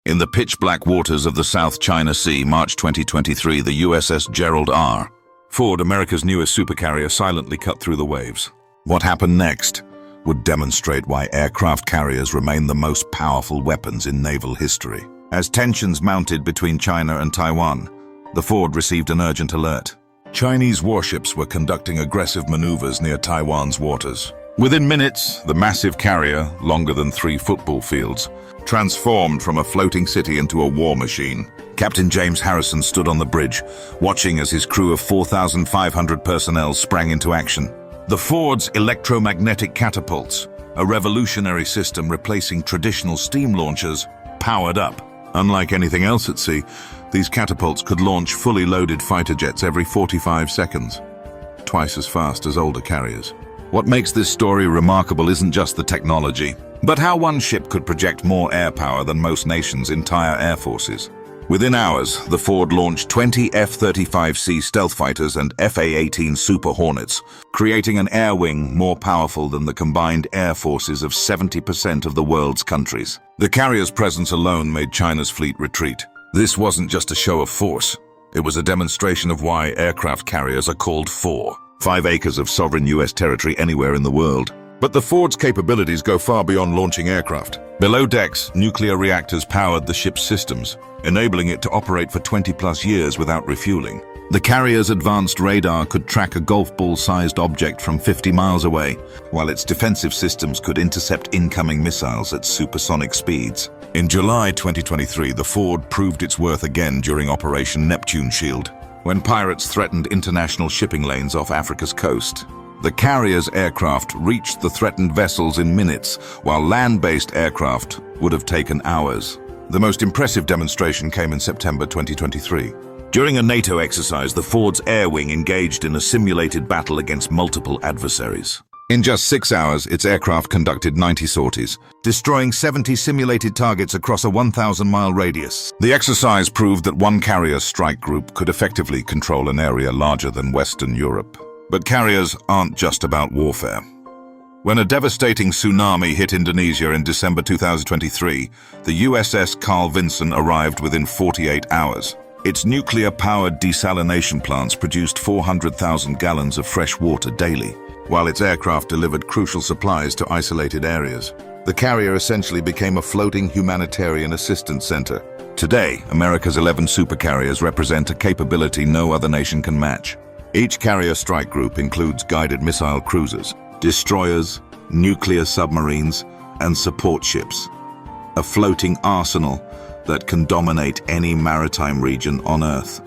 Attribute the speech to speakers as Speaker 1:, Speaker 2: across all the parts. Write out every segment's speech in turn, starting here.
Speaker 1: In the pitch-black waters of the South China Sea, March 2023, the USS Gerald R. Ford, America's newest supercarrier, silently cut through the waves. What happened next would demonstrate why aircraft carriers remain the most powerful weapons in naval history. As tensions mounted between China and Taiwan, the Ford received an urgent alert. Chinese warships were conducting aggressive maneuvers near Taiwan's waters. Within minutes, the massive carrier, longer than 3 football fields, transformed from a floating city into a war machine. Captain James Harrison stood on the bridge, watching as his crew of 4,500 personnel sprang into action. The Ford's electromagnetic catapults, a revolutionary system replacing traditional steam launchers, powered up. Unlike anything else at sea, these catapults could launch fully loaded fighter jets every 45 seconds, twice as fast as older carriers. What makes this story remarkable isn't just the technology, but how one ship could project more air power than most nations' entire air forces. Within hours, the Ford launched 20 F-35C stealth fighters and F/A-18 Super Hornets, creating an air wing more powerful than the combined air forces of 70% of the world's countries. The carrier's presence alone made China's fleet retreat. This wasn't just a show of force. It was a demonstration of why aircraft carriers are called 5 acres of sovereign US territory anywhere in the world. But the Ford's capabilities go far beyond launching aircraft. Below decks, nuclear reactors powered the ship's systems, enabling it to operate for 20+ years without refueling. The carrier's advanced radar could track a golf ball-sized object from 50 miles away, while its defensive systems could intercept incoming missiles at supersonic speeds. In July 2023, the Ford proved its worth again during Operation Neptune Shield, when pirates threatened international shipping lanes off Africa's coast. The carrier's aircraft reached the threatened vessels in minutes, while land-based aircraft would have taken hours. The most impressive demonstration came in September 2023. During a NATO exercise, the Ford's air wing engaged in a simulated battle against multiple adversaries. In just 6 hours, its aircraft conducted 90 sorties, destroying 70 simulated targets across a 1,000-mile radius. The exercise proved that one carrier strike group could effectively control an area larger than Western Europe. But carriers aren't just about warfare. When a devastating tsunami hit Indonesia in December 2023, the USS Carl Vinson arrived within 48 hours. Its nuclear-powered desalination plants produced 400,000 gallons of fresh water daily, while its aircraft delivered crucial supplies to isolated areas. The carrier essentially became a floating humanitarian assistance center. Today, America's 11 supercarriers represent a capability no other nation can match. Each carrier strike group includes guided missile cruisers, destroyers, nuclear submarines, and support ships. A floating arsenal that can dominate any maritime region on Earth.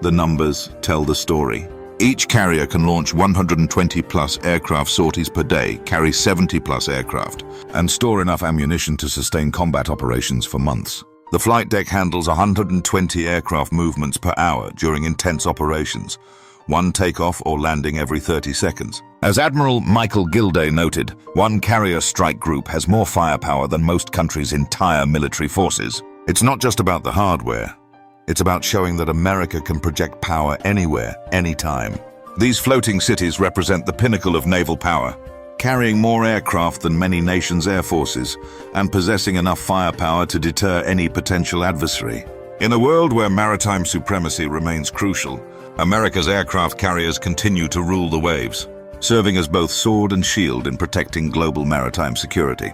Speaker 1: The numbers tell the story. Each carrier can launch 120+ aircraft sorties per day, carry 70+ aircraft, and store enough ammunition to sustain combat operations for months. The flight deck handles 120 aircraft movements per hour during intense operations, one takeoff or landing every 30 seconds. As Admiral Michael Gilday noted, one carrier strike group has more firepower than most countries' entire military forces. It's not just about the hardware. It's about showing that America can project power anywhere, anytime. These floating cities represent the pinnacle of naval power, carrying more aircraft than many nations' air forces, and possessing enough firepower to deter any potential adversary. In a world where maritime supremacy remains crucial, America's aircraft carriers continue to rule the waves, serving as both sword and shield in protecting global maritime security.